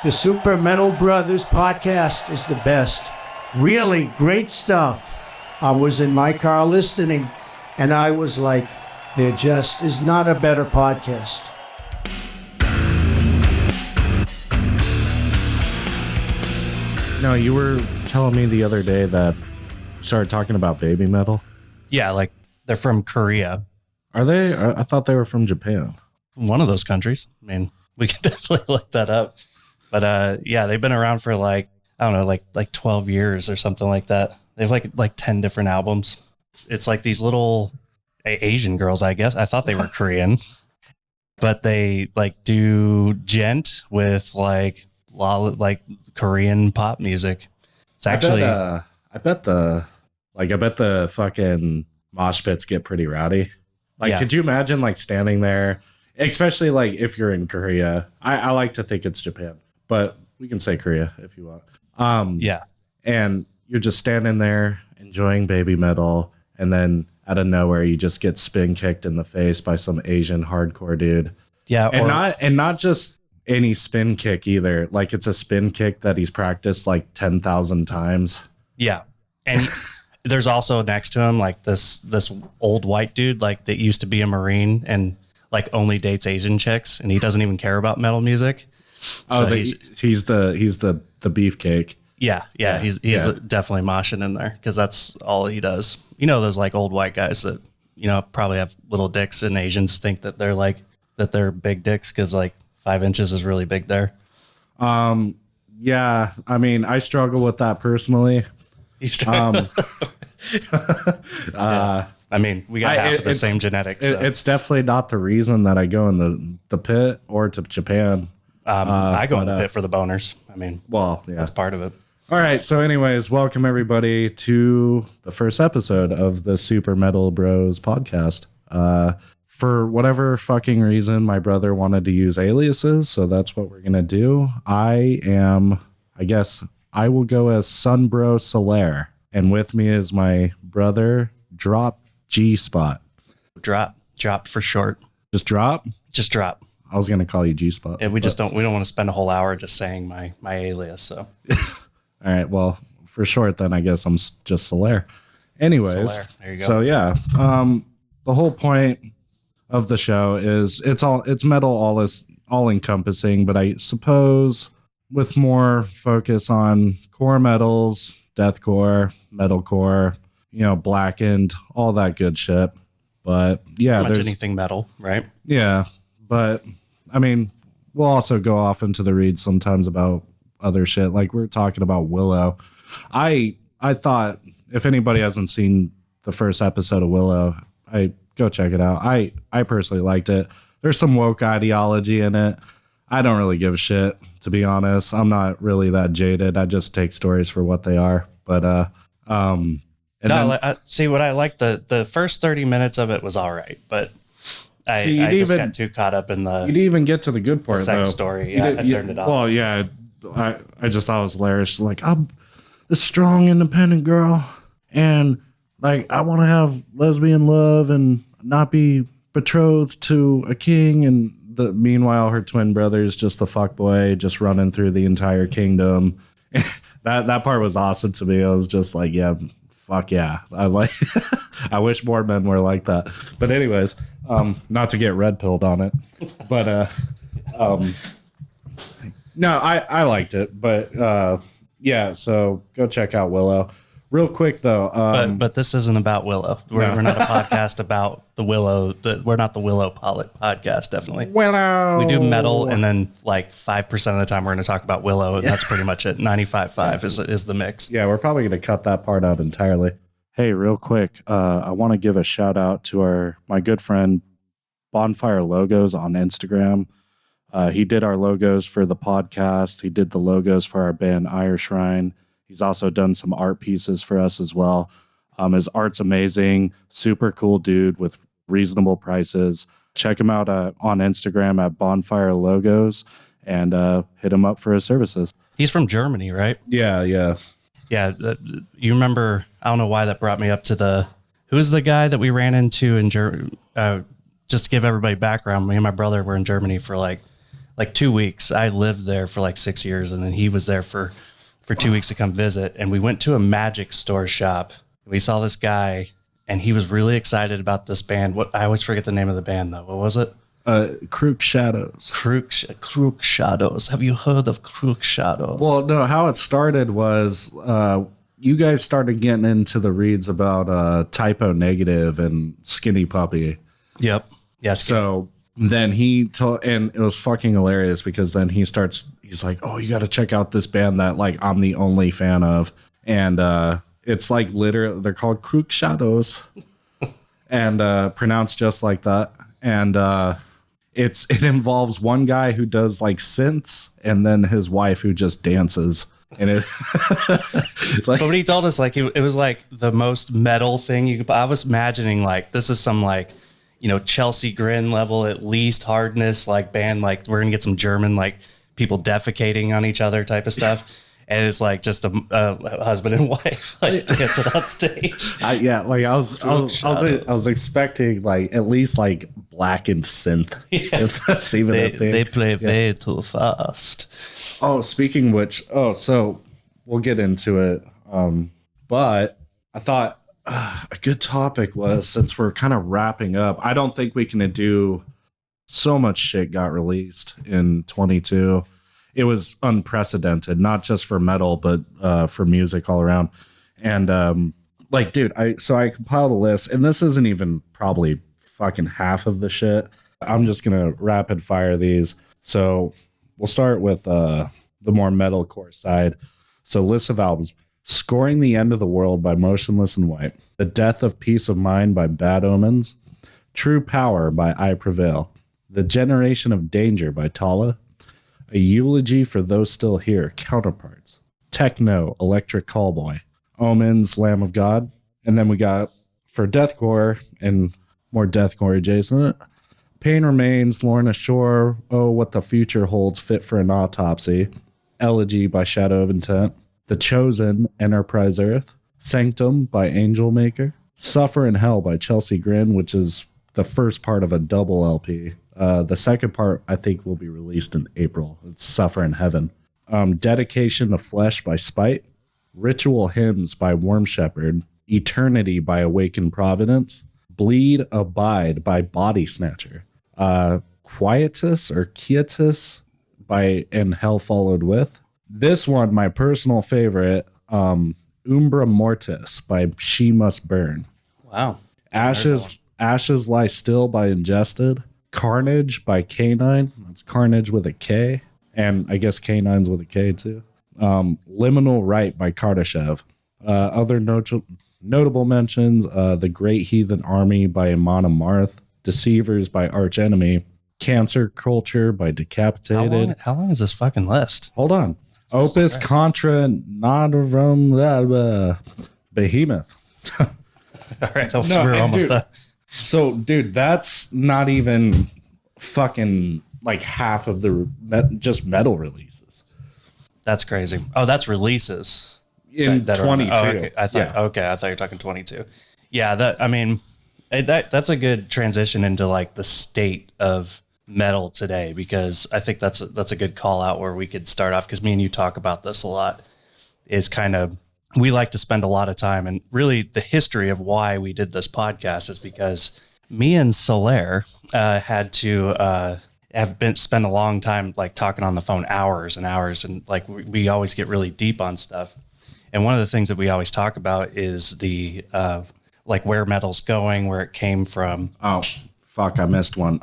The Super Metal Brothers podcast is the best. Really great stuff. I was in my car listening, and I was like, there just is not a better podcast. No, you were telling me the other day that you started talking about baby metal. Yeah, like they're from Korea. Are they? I thought they were from Japan. One of those countries. I mean, we can definitely look that up. But yeah, they've been around for like, I don't know, like 12 years or something like that. They have like 10 different albums. It's like these little Asian girls, I guess. I thought they were Korean, but they like do gent with like Korean pop music. It's actually, I bet the fucking mosh pits get pretty rowdy. Like, yeah. Could you imagine like standing there, especially like if you're in Korea? I like to think it's Japan, but we can say Korea if you want. Yeah. And you're just standing there enjoying baby metal, and then out of nowhere you just get spin kicked in the face by some Asian hardcore dude. Yeah. And not just any spin kick either. Like, it's a spin kick that he's practiced like 10,000 times. Yeah. And there's also next to him like this old white dude like that used to be a Marine and like only dates Asian chicks, and he doesn't even care about metal music. So he's the beefcake. Yeah. He's definitely moshing in there because that's all he does. You know, those like old white guys that, you know, probably have little dicks, and Asians think that they're big dicks because like 5 inches is really big there. Yeah. I mean, I struggle with that personally. I mean, we got half of the same genetics. So. It's definitely not the reason that I go in the pit or to Japan. I go in the pit for the boners. I mean, well, yeah, that's part of it. All right. So anyways, welcome everybody to the first episode of the Super Metal Bros podcast. For whatever fucking reason, my brother wanted to use aliases, so that's what we're going to do. I will go as Sunbro Solaire, and with me is my brother, Drop-Gspot. Drop for short. Just drop? Just drop. I was going to call you G-Spot. Yeah, we don't want to spend a whole hour just saying my alias, so. All right, well, for short then, I guess I'm just Solaire. Anyways, Solaire. There you go. So yeah, the whole point of the show is it's metal all encompassing, but I suppose with more focus on core metals, deathcore, metalcore, you know, blackened, all that good shit. But yeah, there's anything metal, right? Yeah, but I mean, we'll also go off into the reeds sometimes about other shit. Like we're talking about Willow. I thought if anybody hasn't seen the first episode of Willow, go check it out. I personally liked it. There's some woke ideology in it. I don't really give a shit, to be honest. I'm not really that jaded. I just take stories for what they are. But see what I like. The first 30 minutes of it was all right, but I just got too caught up in the. You didn't even get to the good part, sex though. Story. Yeah, I turned it off. Well, yeah, I just thought it was hilarious. Like, I'm a strong, independent girl, and like I want to have lesbian love and not be betrothed to a king. And meanwhile, her twin brother's just the fuckboy, just running through the entire kingdom. That part was awesome to me. I was just like, yeah, fuck yeah. I wish more men were like that. But anyways, not to get red pilled on it, but no, I liked it. But yeah, so go check out Willow. Real quick though, but this isn't about Willow. We're not a podcast about the Willow. We're not the Willow podcast. Definitely, Willow. We do metal, and then like 5% of the time we're going to talk about Willow, and that's pretty much it. 95.5 is the mix. Yeah, we're probably going to cut that part out entirely. Hey, real quick, I want to give a shout out to my good friend Bonfire Logos on Instagram. He did our logos for the podcast. He did the logos for our band Ire Shrine. He's also done some art pieces for us as well. His art's amazing, super cool dude with reasonable prices. Check him out on Instagram at Bonfire Logos and hit him up for his services. He's from Germany, right? Yeah. Yeah. You remember, I don't know why that brought me up to who's the guy that we ran into in Germany? Just to give everybody background, me and my brother were in Germany for like like 2 weeks. I lived there for like 6 years, and then he was there for 2 weeks to come visit. And we went to a magic store shop. We saw this guy, and he was really excited about this band. What I always forget the name of the band though. What was it? Crook Shadows. Crook Shadows. Have you heard of Crook Shadows? Well, no, how it started was you guys started getting into the reads about Typo Negative and Skinny Puppy. Yep. Yes. So then he told, and it was fucking hilarious because then he's like, oh, you got to check out this band that like I'm the only fan of. And it's like literally, they're called Crook Shadows and pronounced just like that. And it involves one guy who does like synths and then his wife who just dances. And it, but when he told us, like, it was like the most metal thing you could. I was imagining like this is some like, you know, Chelsea Grin level at least hardness like band. Like we're gonna get some German like people defecating on each other type of stuff. And it's like just a husband and wife like dancing on stage. I was expecting like at least like blackened synth. Yeah. If that's even a thing. They play way too fast. Oh, speaking of which, so we'll get into it. But I thought a good topic was, since we're kind of wrapping up, I don't think we can do so much shit got released in 22. It was unprecedented, not just for metal, but for music all around. And like, dude, I compiled a list, and this isn't even probably fucking half of the shit. I'm just gonna rapid fire these. So we'll start with the more metalcore side. So list of albums: Scoring the End of the World by Motionless in White, The Death of Peace of Mind by Bad Omens, True Power by I Prevail, The Generation of Danger by Tala, A Eulogy for Those Still Here, Counterparts, Techno, Electric Callboy, Omens, Lamb of God. And then we got, for deathcore and more deathcore adjacent, Pain Remains, Lorna Shore, Oh, What the Future Holds, Fit for an Autopsy, Elegy by Shadow of Intent, The Chosen, Enterprise Earth, Sanctum by Angel Maker, Suffer in Hell by Chelsea Grin, which is the first part of a double LP. The second part, I think, will be released in April. It's Suffer in Heaven. Dedication to Flesh by Spite, Ritual Hymns by Worm Shepherd, Eternity by Awakened Providence, Bleed Abide by Body Snatcher, Quietus or Quietus by And Hell Followed With. This one, my personal favorite, Umbra Mortis by She Must Burn. Wow. Ashes Lie Still by Ingested, Carnage by K9. That's Carnage with a K, and I guess K9's with a K too. Liminal Right by Kardashev. Other notable mentions: The Great Heathen Army by Amon Amarth, Deceivers by Arch Enemy, Cancer Culture by Decapitated. How long is this fucking list? Hold on. Opus Contra Notarum Behemoth. All right, we're almost done. So, dude, that's not even fucking like half of the just metal releases. That's crazy. Oh, that's releases in 22. Oh, okay. I thought you were talking 22. Yeah, that's a good transition into like the state of metal today, because I think that's a good call out where we could start off, because me and you talk about this a lot. Is kind of, we like to spend a lot of time, and really the history of why we did this podcast is because me and Solaire had to spent a long time like talking on the phone, hours and hours, and like we always get really deep on stuff. And one of the things that we always talk about is the like where metal's going, where it came from. Oh, fuck, I missed one.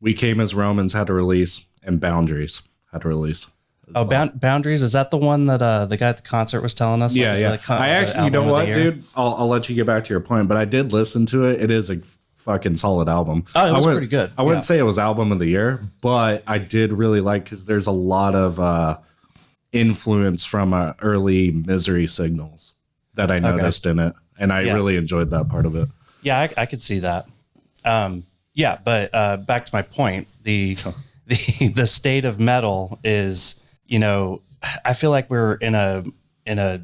We Came as Romans had to release, and Boundaries had to release. Oh, Boundaries, is that the one that the guy at the concert was telling us? Yeah, yeah. I actually, you know what, dude? I'll let you get back to your point, but I did listen to it. It is a fucking solid album. Oh, it was pretty good. I wouldn't say it was album of the year, but I did really like, because there's a lot of influence from early Misery Signals that I noticed in it, and I really enjoyed that part of it. Yeah, I could see that. Yeah, but back to my point, the state of metal is, you know, I feel like we're in a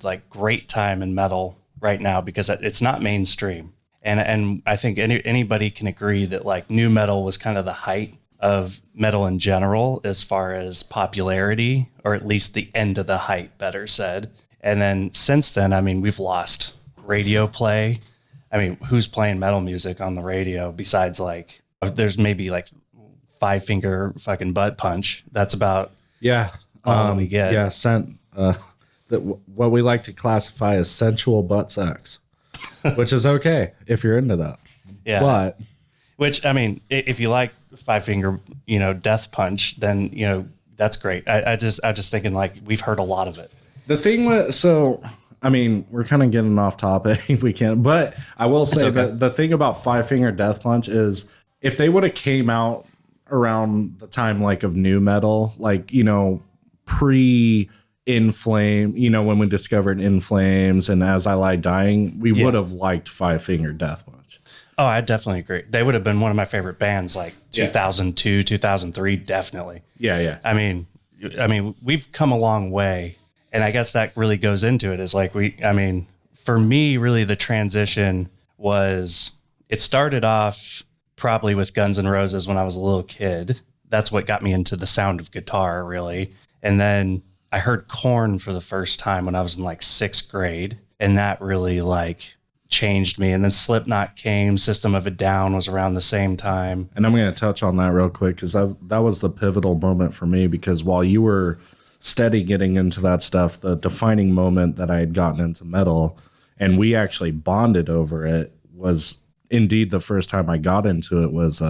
like great time in metal right now, because it's not mainstream, and I think anybody can agree that like new metal was kind of the height of metal in general as far as popularity, or at least the end of the hype, better said. And then since then, I mean, we've lost radio play. I mean, who's playing metal music on the radio besides like, there's maybe like Five Finger fucking Butt Punch. That's about all we get. Yeah, what we like to classify as sensual butt sex, which is okay if you're into that. Yeah. But which, I mean, if you like Five Finger, Death Punch, then, that's great. I just thinking like we've heard a lot of it. the thing with, I mean, we're kind of getting off topic. We can't, but I will say that the thing about Five Finger Death Punch is if they would have came out around the time like of new metal, like, pre In Flame, when we discovered In Flames and As I Lie Dying, we would have liked Five Finger Death Punch. Oh, I definitely agree. They would have been one of my favorite bands, like 2002, 2003, definitely. Yeah. I mean, we've come a long way, and I guess that really goes into it. Is like for me, really, the transition was it started off probably with Guns N' Roses when I was a little kid. That's what got me into the sound of guitar, really, and then I heard Korn for the first time when I was in like 6th grade, and that really like changed me. And then Slipknot came, System of a Down was around the same time. And I'm going to touch on that real quick because that was the pivotal moment for me, because while you were steady getting into that stuff, the defining moment that I had gotten into metal and we actually bonded over it was indeed the first time I got into it was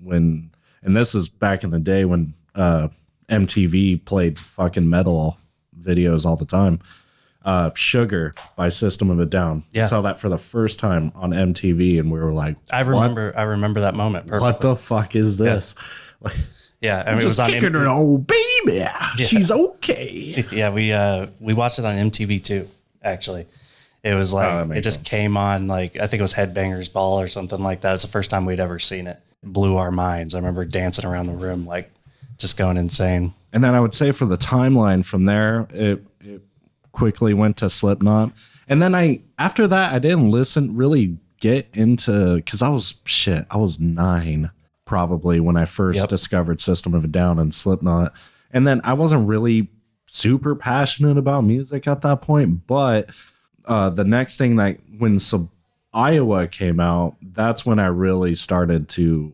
when, and this is back in the day when MTV played fucking metal videos all the time. Sugar by System of a Down. Yeah. Saw that for the first time on MTV and we were like, I remember that moment perfectly. What the fuck is this? Yeah, I mean, it was on kicking her old baby. Yeah. She's okay. Yeah, we watched it on MTV too, actually. It was like it just came on like I think it was Headbangers Ball or something like that. It's the first time we'd ever seen it. It blew our minds. I remember dancing around the room like just going insane. And then I would say for the timeline from there, it quickly went to Slipknot. And then after that, I didn't really get into, because I was 9 probably when I first discovered System of a Down and Slipknot. And then I wasn't really super passionate about music at that point. But the next thing when Iowa came out, that's when I really started to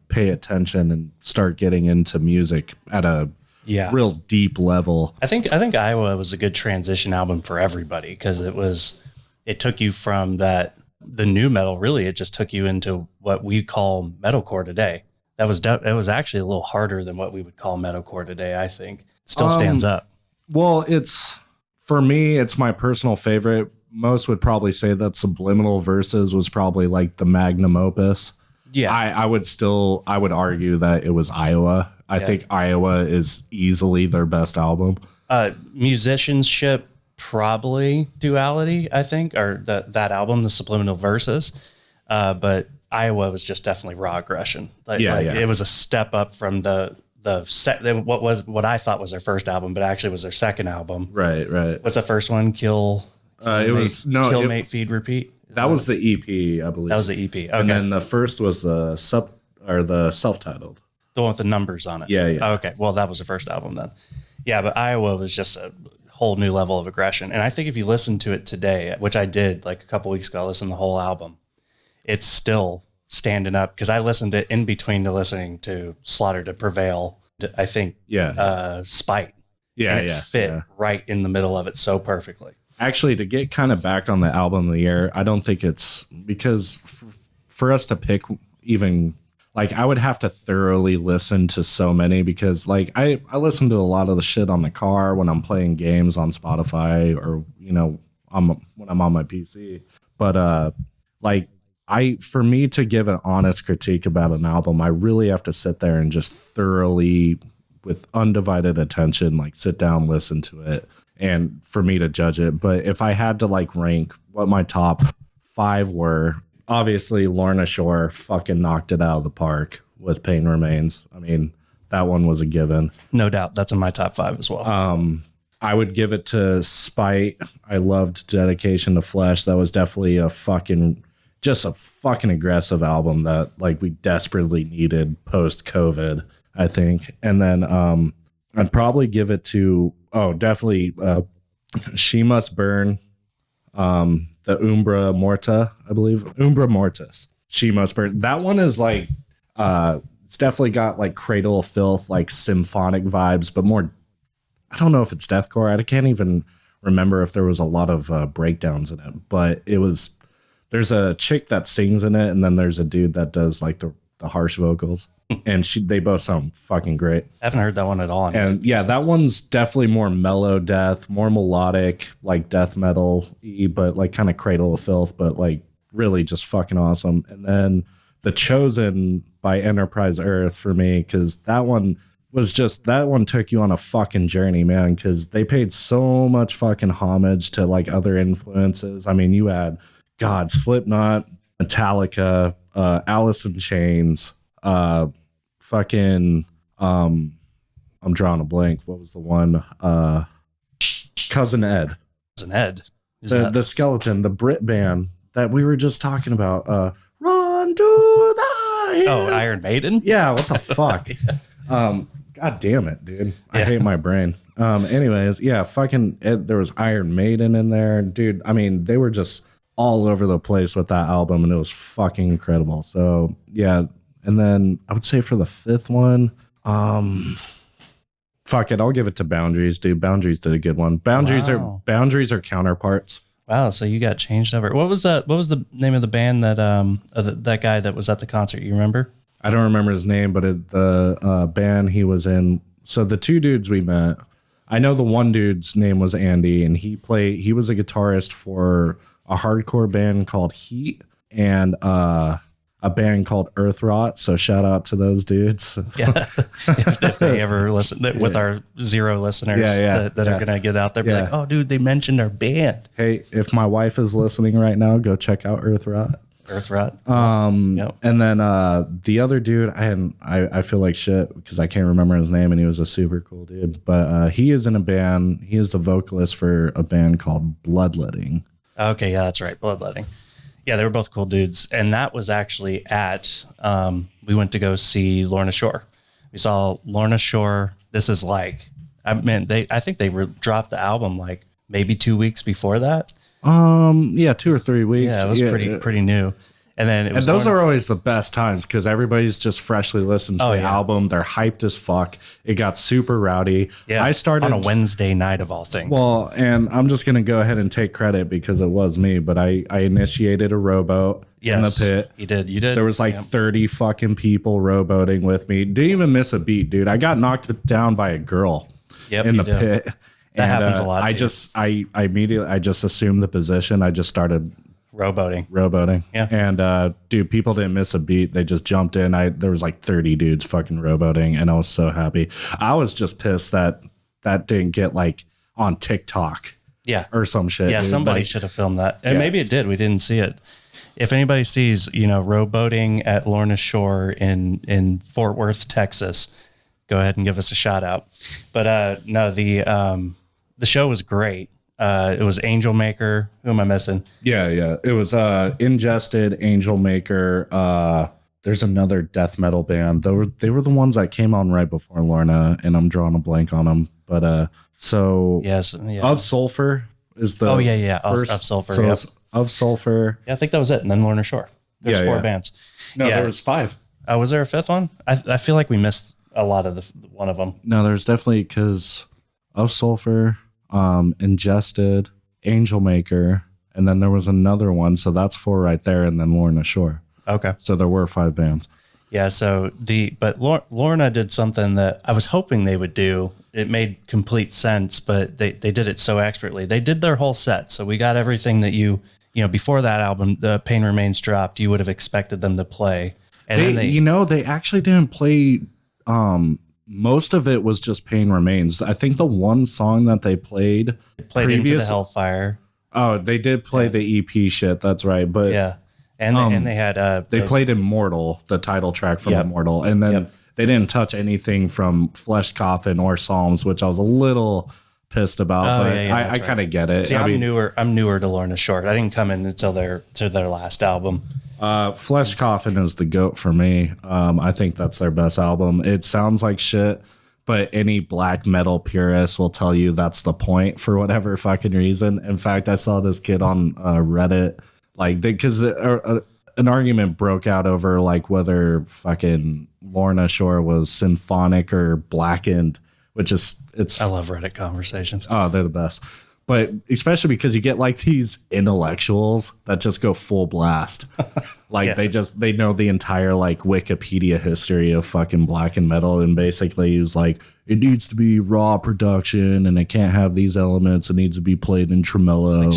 pay attention and start getting into music at a real deep level. I think Iowa was a good transition album for everybody because it took you from the new metal. Really, it just took you into what we call metalcore today. It was actually a little harder than what we would call metalcore today. I think it still stands up. Well, for me, it's my personal favorite. Most would probably say that Subliminal Verses was probably like the magnum opus. Yeah, I would argue that it was Iowa. I think Iowa is easily their best album. Musicianship, probably Duality, I think, or that album, the Subliminal Verses. But Iowa was just definitely raw aggression. It was a step up from what I thought was their first album, but actually was their second album. Right. What's the first one? Kill Mate, Feed, Repeat. That was the EP, I believe. That was the EP. Okay. And then the first was the self-titled. The one with the numbers on it. Yeah. Oh, okay. Well, that was the first album then. Yeah, but Iowa was just a whole new level of aggression. And I think if you listen to it today, which I did like a couple weeks ago, I listened to the whole album, it's still standing up because I listened to it in between to listening to Slaughter to Prevail. I think Spite. Yeah, and it fit right in the middle of it so perfectly. Actually, to get kind of back on the album of the year, I don't think it's because for us to pick even like I would have to thoroughly listen to so many because like I listen to a lot of the shit on the car when I'm playing games on Spotify or when I'm on my PC. But for me to give an honest critique about an album, I really have to sit there and just thoroughly with undivided attention like sit down, listen to it. And for me to judge it. But if I had to like rank what my top 5 were, obviously Lorna Shore fucking knocked it out of the park with Pain Remains. I mean, that one was a given. No doubt. That's in my top 5 as well. I would give it to Spite. I loved Dedication to Flesh. That was definitely a fucking just a fucking aggressive album that like we desperately needed post COVID, I think. And then I'd probably give it to definitely She Must Burn, the Umbra Morta, I believe. Umbra Mortis. She Must Burn. That one is like it's definitely got like Cradle of Filth, like symphonic vibes, but more, I don't know if it's deathcore. I can't even remember if there was a lot of breakdowns in it, but there's a chick that sings in it, and then there's a dude that does like the harsh vocals, and they both sound fucking great. I haven't heard that one at all. And yeah, that one's definitely more mellow death, more melodic, like death metal, but like kind of Cradle of Filth, but like really just fucking awesome. And then The Chosen by Enterprise Earth for me, because that one took you on a fucking journey, man, because they paid so much fucking homage to like other influences. I mean, you had Slipknot, Metallica, Alice in Chains, fucking I'm drawing a blank. What was the one? Cousin Ed. Cousin Ed. The Skeleton, the Brit band that we were just talking about. Run to the hills. Oh, Iron Maiden? Yeah, what the fuck? God damn it, dude. I hate my brain. Anyways, yeah, fucking there was Iron Maiden in there. Dude, I mean, they were just all over the place with that album, and it was fucking incredible. So yeah, and then I would say for the fifth one, fuck it, I'll give it to Boundaries, dude. Boundaries did a good one. Boundaries are counterparts. Wow, so you got changed over. What was the name of the band that that guy that was at the concert? You remember? I don't remember his name, but the band he was in. So the two dudes we met, I know the one dude's name was Andy, and he was a guitarist for a hardcore band called Heat and a band called Earth Rot. So shout out to those dudes. Yeah, if they ever listen with our 0 listeners that are gonna get out there, be like, oh, dude, they mentioned our band. Hey, if my wife is listening right now, go check out Earth Rot. Earth Rot. And then the other dude, I feel like shit because I can't remember his name, and he was a super cool dude. But he is in a band. He is the vocalist for a band called Bloodletting. Okay, yeah, that's right, Bloodletting. Yeah, they were both cool dudes, and that was actually at. We went to go see Lorna Shore. We saw Lorna Shore. This is like, I think they dropped the album like maybe 2 weeks before that. 2 or 3 weeks. Yeah, it was pretty new. And then those are always the best times because everybody's just freshly listened to the album. They're hyped as fuck. It got super rowdy. Yeah, I started on a Wednesday night of all things. Well, and I'm just gonna go ahead and take credit because it was me, but I initiated a rowboat in the pit. You did. There was like 30 fucking people rowboating with me. Didn't even miss a beat, dude. I got knocked down by a girl in the pit. That happens a lot. I immediately just assumed the position. I just started rowboating. Yeah. And dude, people didn't miss a beat. They just jumped in. There was like 30 dudes fucking rowboating, and I was so happy. I was just pissed that didn't get like on TikTok. Yeah. Or some shit. Yeah, dude. somebody should have filmed that. And maybe it did. We didn't see it. If anybody sees, rowboating at Lorna Shore in Fort Worth, Texas, go ahead and give us a shout out. But no, the show was great. It was Angel Maker. Who am I missing? Yeah. It was Ingested, Angel Maker. There's another death metal band. They were the ones that came on right before Lorna, and I'm drawing a blank on them. But Of Sulfur is the first Of Sulfur. So Of Sulfur. Yeah, I think that was it. And then Lorna Shore. There's 4 bands. No, there was 5. Oh, was there a 5th one? I feel like we missed a lot of one of them. No, there's definitely because Of Sulfur, Ingested, Angel Maker, and then there was another one. So that's 4 right there, and then Lorna Shore. Okay. So there were 5 bands. Yeah. So Lorna did something that I was hoping they would do. It made complete sense, but they did it so expertly. They did their whole set. So we got everything that before that album, the Pain Remains dropped, you would have expected them to play. And they actually didn't play. Most of it was just Pain Remains. I think the one song that they played Into the Hellfire. Oh, they did play the EP shit. That's right. But yeah, and they had they played Immortal, the title track from Immortal, and then they didn't touch anything from Flesh Coffin or Psalms, which I was a little pissed about, but I kind of get it. See, I'm newer to Lorna Shore. I didn't come in until their last album. Flesh Coffin is the GOAT for me. I think that's their best album. It sounds like shit, but any black metal purist will tell you that's the point for whatever fucking reason. In fact, I saw this kid on Reddit, like, because an argument broke out over like whether fucking Lorna Shore was symphonic or blackened, which is I love Reddit conversations. Oh, they're the best. But especially because you get like these intellectuals that just go full blast. Like they know the entire like Wikipedia history of fucking black and metal, and basically use like, it needs to be raw production and it can't have these elements. It needs to be played in tremolo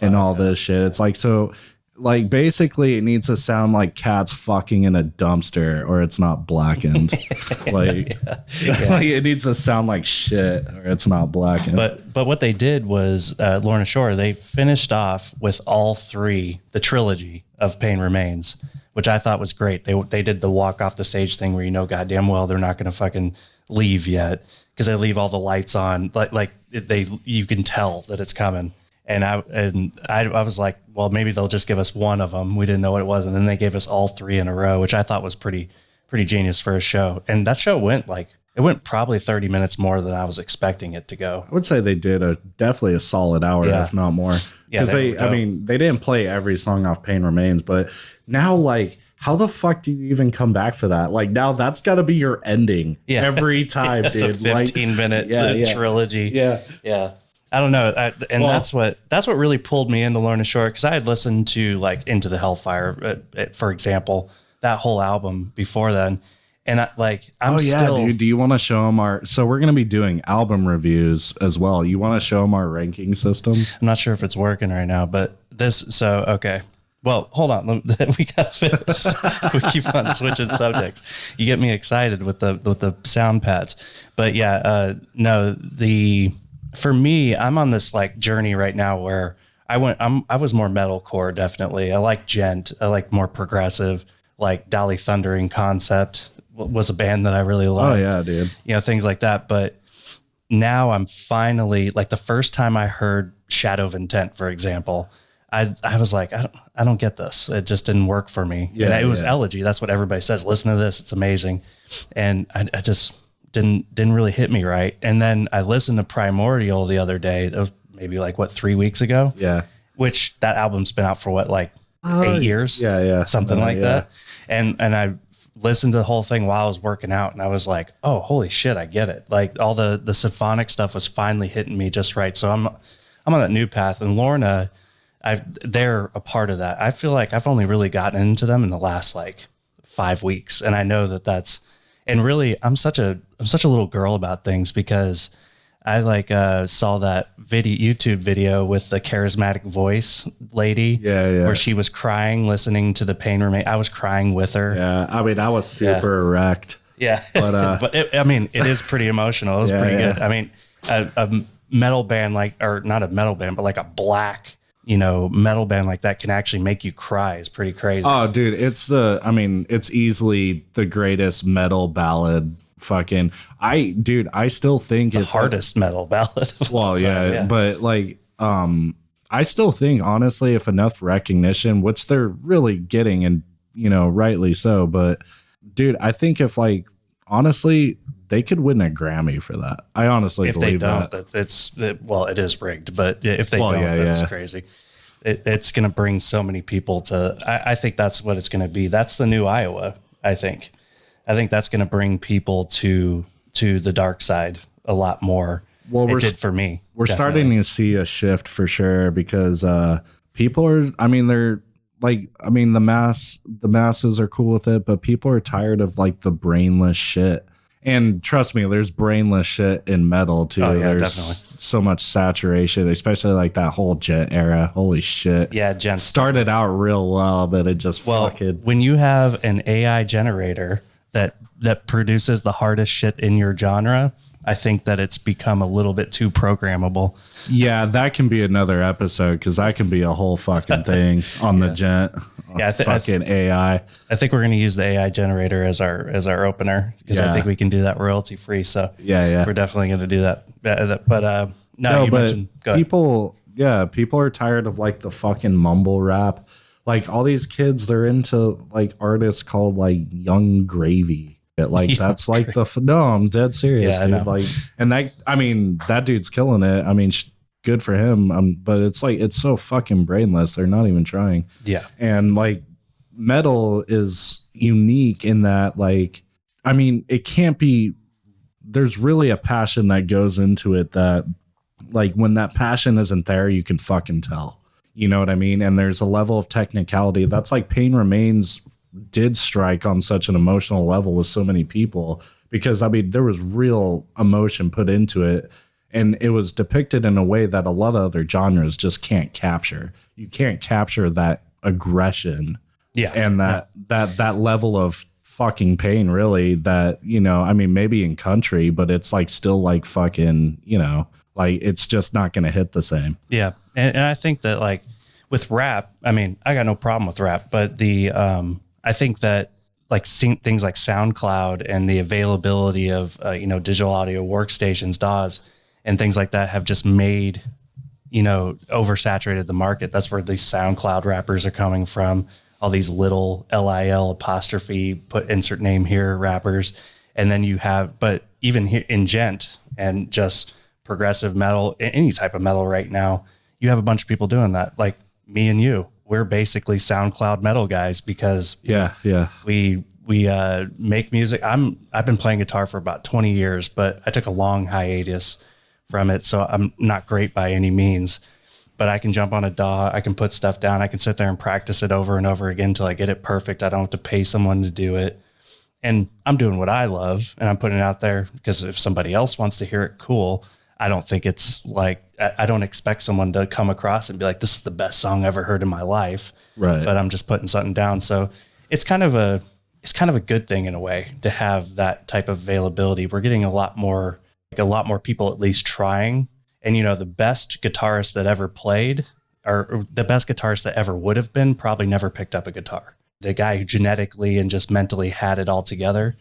and all this shit. It's like, so like basically it needs to sound like cats fucking in a dumpster or it's not blackened. Like, like it needs to sound like shit or it's not blackened. But what they did was Lorna Shore, they finished off with all three, the trilogy of Pain Remains, which I thought was great. They did the walk off the stage thing where you know goddamn well they're not going to fucking leave yet because they leave all the lights on, like you can tell that it's coming. And I was like, well, maybe they'll just give us one of them. We didn't know what it was, and then they gave us all three in a row, which I thought was pretty genius for a show. And that show went probably 30 minutes more than I was expecting it to go. I would say they did definitely a solid hour, if not more. Because they didn't play every song off Pain Remains, but now like, how the fuck do you even come back for that? Like now that's got to be your ending every time, dude. It's a 15-minute trilogy. Yeah. I don't know. That's what really pulled me into Lorna Shore, because I had listened to like Into the Hellfire, for example, that whole album before then. And dude, do you want to show them so we're going to be doing album reviews as well. You want to show them our ranking system? I'm not sure if it's working right now, but okay. Well, hold on. We got to finish. We keep on switching subjects. You get me excited with the sound pads, but for me, I'm on this like journey right now where I was more metalcore, definitely. I like gent. I like more progressive, like Dolly Thundering Concept was a band that I really liked. Oh yeah, dude. You know, things like that. But now I'm finally, like, the first time I heard Shadow of Intent, for example, I was like, I don't get this. It just didn't work for me. Yeah, and it was Elegy. That's what everybody says. Listen to this. It's amazing. And I just didn't really hit me right. And then I listened to Primordial the other day. It was maybe like 3 weeks ago. Yeah. Which that album's been out for 8 years? Yeah. Something like that. And I listened to the whole thing while I was working out, and I was like, oh, holy shit, I get it. Like all the symphonic stuff was finally hitting me just right. So I'm on that new path, and Lorna, they're a part of that. I feel like I've only really gotten into them in the last 5 weeks. And I know that's, and really I'm such a little girl about things, because I saw that YouTube video with the charismatic voice lady, where she was crying listening to the Pain Remains. I was crying with her. Yeah, I mean, I was super erect. Yeah, but it is pretty emotional. It was pretty good. I mean, a metal band or not a metal band, but like a black, metal band like that can actually make you cry. Is pretty crazy. Oh, dude, it's easily the greatest metal ballad. Fucking, I still think it's the hardest metal ballad. Well, but I still think, honestly, if enough recognition, which they're really getting, and rightly so, but dude, I think if honestly, they could win a Grammy for that. I honestly believe that. It is rigged, but if they don't, that's crazy. It's going to bring so many people to. I think that's what it's going to be. That's the new Iowa. I think that's going to bring people to the dark side a lot more. Well, it did for me. We're starting to see a shift for sure, because people are. The masses are cool with it, but people are tired of the brainless shit. And trust me, there's brainless shit in metal too. There's definitely so much saturation, especially that whole Gent era. Holy shit. Yeah, Gent started out real well, but it just when you have an AI generator that produces the hardest shit in your genre, I think that it's become a little bit too programmable. Yeah, that can be another episode because that can be a whole fucking thing on the gent. Yeah, fucking AI. I think we're going to use the AI generator as our opener because I think we can do that royalty free. So yeah, we're definitely going to do that. But no, you mentioned people. Yeah, people are tired of like the fucking mumble rap. Like all these kids, they're into like artists called like Young Gravy. Like that's like no, I'm dead serious, dude. Like, and that dude's killing it. I mean, good for him. But it's like it's so fucking brainless. They're not even trying. Yeah, and like metal is unique in that, like, I mean, it can't be. There's really a passion that goes into it that, like, when that passion isn't there, you can fucking tell. You know what I mean? And there's a level of technicality that's like Pain Remains did strike on such an emotional level with so many people because I mean there was real emotion put into it and it was depicted in a way that a lot of other genres just can't capture. You can't capture that aggression and that level of fucking pain really that, you know, I mean maybe in country, but it's like still like fucking, you know, like it's just not going to hit the same. Yeah. And I think that like with rap, I mean, I got no problem with rap, but I think that like things like SoundCloud and the availability of, digital audio workstations, DAWs, and things like that have just made, oversaturated the market. That's where these SoundCloud rappers are coming from. All these little LIL apostrophe, put insert name here rappers. And then you have, but even here in gent and just progressive metal, any type of metal right now, you have a bunch of people doing that. Like me and you. We're basically SoundCloud metal guys because we make music. I've been playing guitar for about 20 years, but I took a long hiatus from it. So I'm not great by any means, but I can jump on a DAW. I can put stuff down. I can sit there and practice it over and over again till I get it perfect. I don't have to pay someone to do it. And I'm doing what I love and I'm putting it out there because if somebody else wants to hear it, cool. I don't think it's like, I don't expect someone to come across and be like, this is the best song I've ever heard in my life. Right. But I'm just putting something down. So it's kind of a good thing in a way to have that type of availability. We're getting a lot more people at least trying. And, the best guitarist that ever played or the best guitarist that ever would have been probably never picked up a guitar. The guy who genetically and just mentally had it all together.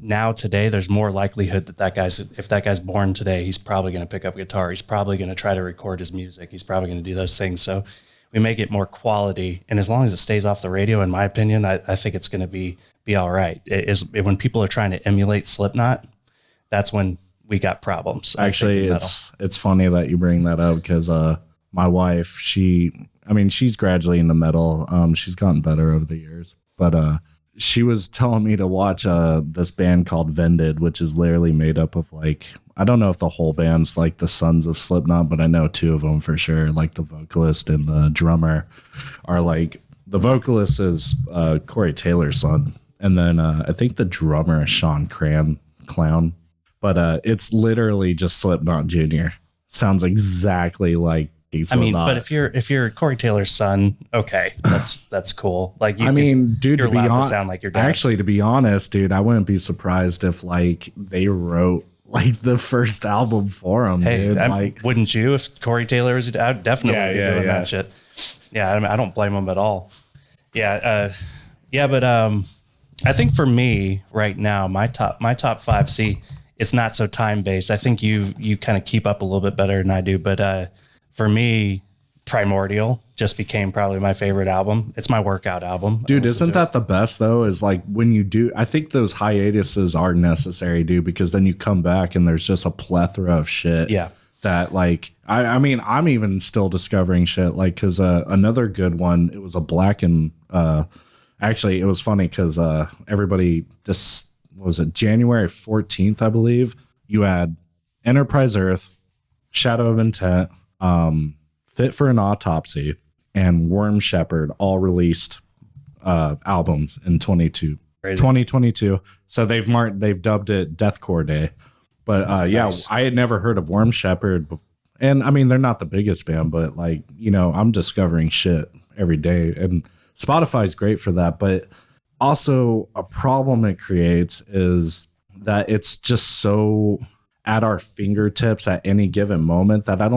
Now today, there's more likelihood that if that guy's born today, he's probably going to pick up a guitar. He's probably going to try to record his music. He's probably going to do those things. So we make it more quality. And as long as it stays off the radio, in my opinion, I think it's going to be all right. When people are trying to emulate Slipknot, that's when we got problems. Actually, it's funny that you bring that up because my wife, she's gradually into metal. She's gotten better over the years, but she was telling me to watch this band called Vended, which is literally made up of like, I don't know if the whole band's like the sons of Slipknot, but I know two of them for sure. Like the vocalist and the drummer are like, the vocalist is Corey Taylor's son. And then I think the drummer is Sean Clown. But it's literally just Slipknot Jr. Sounds exactly like Slipknot. But if you're Corey Taylor's son, okay, that's cool. Like, dude, to be honest, sound like your dad. Actually, to be honest, dude, I wouldn't be surprised if like they wrote like the first album for him. Hey, dude. Like, wouldn't you? If Corey Taylor was, I'd definitely be doing that shit. Yeah, I don't blame him at all. Yeah, but I think for me right now, my top five. See, it's not so time based. I think you kind of keep up a little bit better than I do, but for me, Primordial just became probably my favorite album. It's my workout album. Dude, isn't that the best though? Is like when you do, I think those hiatuses are necessary, dude, because then you come back and there's just a plethora of shit. Yeah. That like, I'm even still discovering shit. Like, cause another good one, it was a black and actually it was funny cause everybody, this was it January 14th, I believe. You had Enterprise Earth, Shadow of Intent, Fit for an Autopsy, and Worm Shepherd all released albums in 2022. So they've dubbed it Deathcore Day. But nice. I had never heard of Worm Shepherd. And I mean, they're not the biggest band, but like, I'm discovering shit every day. And Spotify's great for that. But also a problem it creates is that it's just so at our fingertips at any given moment that I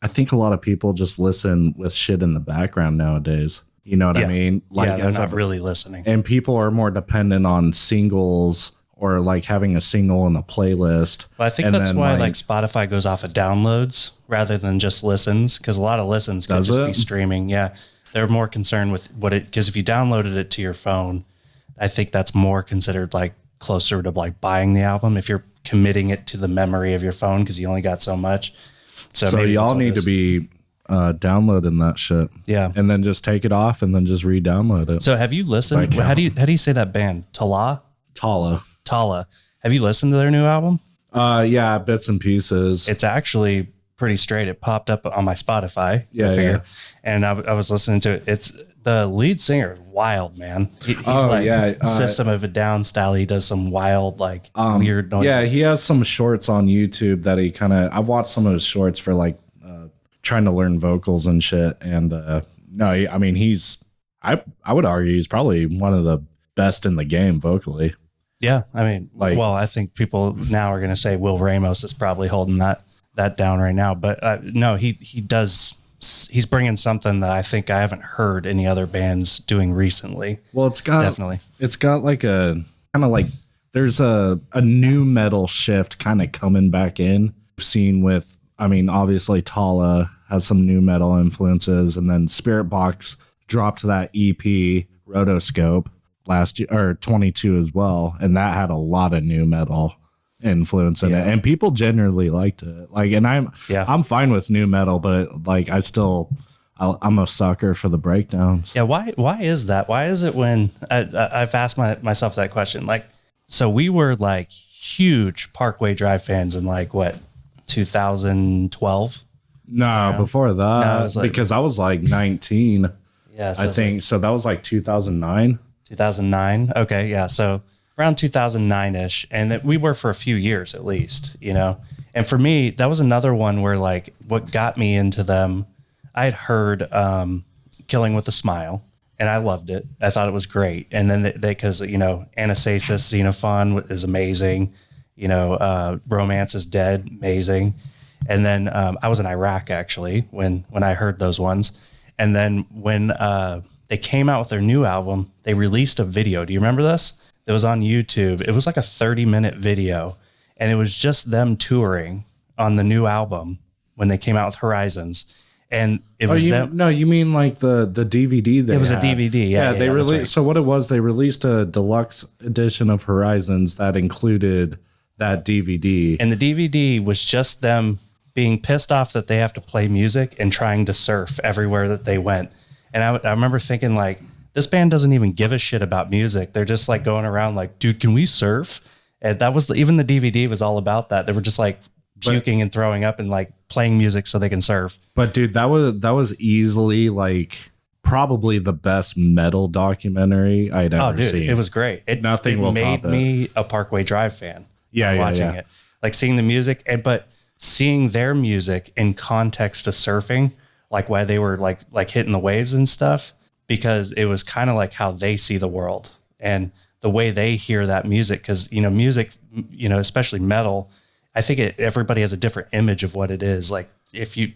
think a lot of people just listen with shit in the background nowadays. You know what I mean? Like, they're not really listening. And people are more dependent on singles or like having a single in a playlist. Well, I think that's why like Spotify goes off of downloads rather than just listens, because a lot of listens could just be streaming. Yeah. They're more concerned with because if you downloaded it to your phone, I think that's more considered like closer to like buying the album if you're committing it to the memory of your phone because you only got so much. So y'all need to be downloading that shit. Yeah. And then just take it off and then just re-download it. So have you listened? How do you say that band? Tala? Tala. Have you listened to their new album? Yeah, bits and pieces. It's actually pretty straight. It popped up on my Spotify. Yeah. And I was listening to it. It's the lead singer is wild, man. He's System of a Down style. He does some wild, like weird noises. Yeah, he has some shorts on YouTube that he I've watched some of his shorts for like trying to learn vocals and shit. And I mean, I would argue he's probably one of the best in the game vocally. Yeah, I mean, I think people now are going to say Will Ramos is probably holding that down right now. But no, he does. He's bringing something that I think I haven't heard any other bands doing recently. Well, it's got like a kind of like there's a new metal shift kind of coming back in. Seen with, I mean, obviously Tala has some new metal influences, and then Spirit Box dropped that EP Rotoscope last year or 22 as well, and that had a lot of new metal influence in it, and people generally liked it. Like, and I'm fine with new metal, but like I'm a sucker for the breakdowns. Yeah, why is that? Why is it when I've asked myself that question? Like, so we were like huge Parkway Drive fans in like what 2012. No, before that, because I was like 19. Yeah, so I think so. That was like 2009. 2009. Okay, yeah. So around 2009-ish, and we were for a few years at least, you know. And for me, that was another one where like what got me into them. I had heard "Killing with a Smile," and I loved it. I thought it was great. And then because you know, Anastasis Xenophon is amazing. You know, Romance is Dead, amazing. And then I was in Iraq actually when I heard those ones. And then when they came out with their new album, they released a video. Do you remember this? It was on YouTube. It was like a 30-minute video, and it was just them touring on the new album when they came out with Horizons. And it was them. No, you mean like the DVD? It was a DVD. Yeah, they released. Right. So what it was, they released a deluxe edition of Horizons that included that DVD. And the DVD was just them being pissed off that they have to play music and trying to surf everywhere that they went. And I remember thinking like, this band doesn't even give a shit about music. They're just like going around like, dude, can we surf? And that was even the DVD was all about that. They were just like puking and throwing up and like playing music so they can surf. But dude, that was easily like probably the best metal documentary I'd ever seen. It was great. It made me a Parkway Drive fan. Watching it, like seeing the music, but seeing their music in context to surfing, like why they were like hitting the waves and stuff, because it was kind of like how they see the world and the way they hear that music. Because you know, music, you know, especially metal, I think everybody has a different image of what it is. Like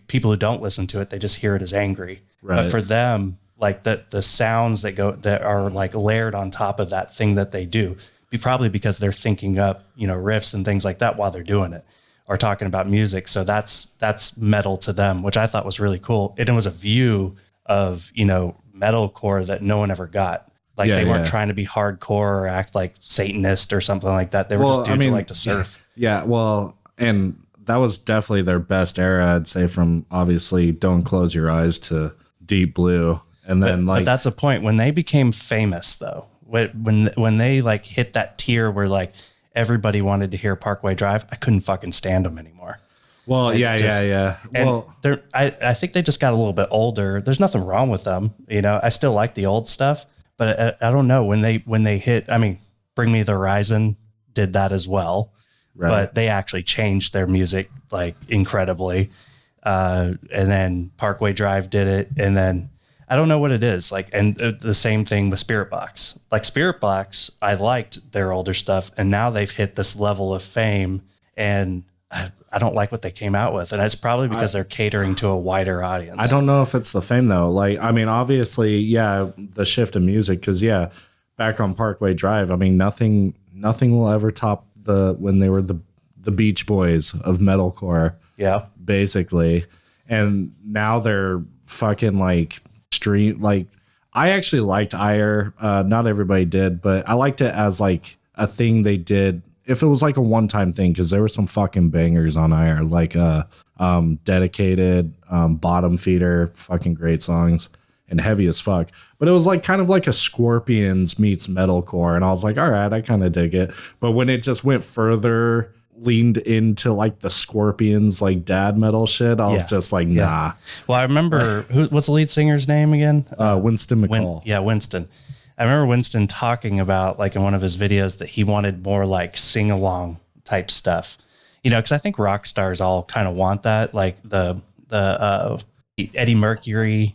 people who don't listen to it, they just hear it as angry. Right. But for them, like the sounds that are like layered on top of that thing that they do, probably because they're thinking up, you know, riffs and things like that while they're doing it or talking about music. So that's metal to them, which I thought was really cool. It was a view of, you know, metalcore that no one ever got. Like they weren't trying to be hardcore or act like Satanist or something like that. They were just dudes who like to surf. Yeah. Well, and that was definitely their best era, I'd say, from obviously Don't Close Your Eyes to Deep Blue. And then but that's a point when they became famous though. When they like hit that tier where like everybody wanted to hear Parkway Drive, I couldn't fucking stand them anymore. Well, like, yeah. Well, I think they just got a little bit older. There's nothing wrong with them, you know. I still like the old stuff, but I don't know when they hit. I mean, Bring Me the Horizon did that as well, right. But they actually changed their music like incredibly. And then Parkway Drive did it, and then I don't know what it is. Like, and the same thing with Spirit Box. Like Spirit Box, I liked their older stuff, and now they've hit this level of fame, and I don't like what they came out with, and it's probably because they're catering to a wider audience. I don't know if it's the fame though. Like, I mean, obviously, yeah, the shift in music, because yeah, back on Parkway Drive, I mean, nothing will ever top when they were the Beach Boys of metalcore. Yeah, basically, and now they're fucking like street. Like, I actually liked Ire. Not everybody did, but I liked it as like a thing they did. If it was like a one-time thing, because there were some fucking bangers on Ire, like Dedicated, Bottom Feeder, fucking great songs, and Heavy as Fuck. But it was like kind of like a Scorpions meets metalcore, and I was like, all right, I kind of dig it. But when it just went further, leaned into like the Scorpions like dad metal shit, I was just like, nah. Well, I remember what's the lead singer's name again? Winston McCall. Winston. I remember Winston talking about, like, in one of his videos, that he wanted more like sing along type stuff, you know, because I think rock stars all kind of want that, like the Freddie Mercury,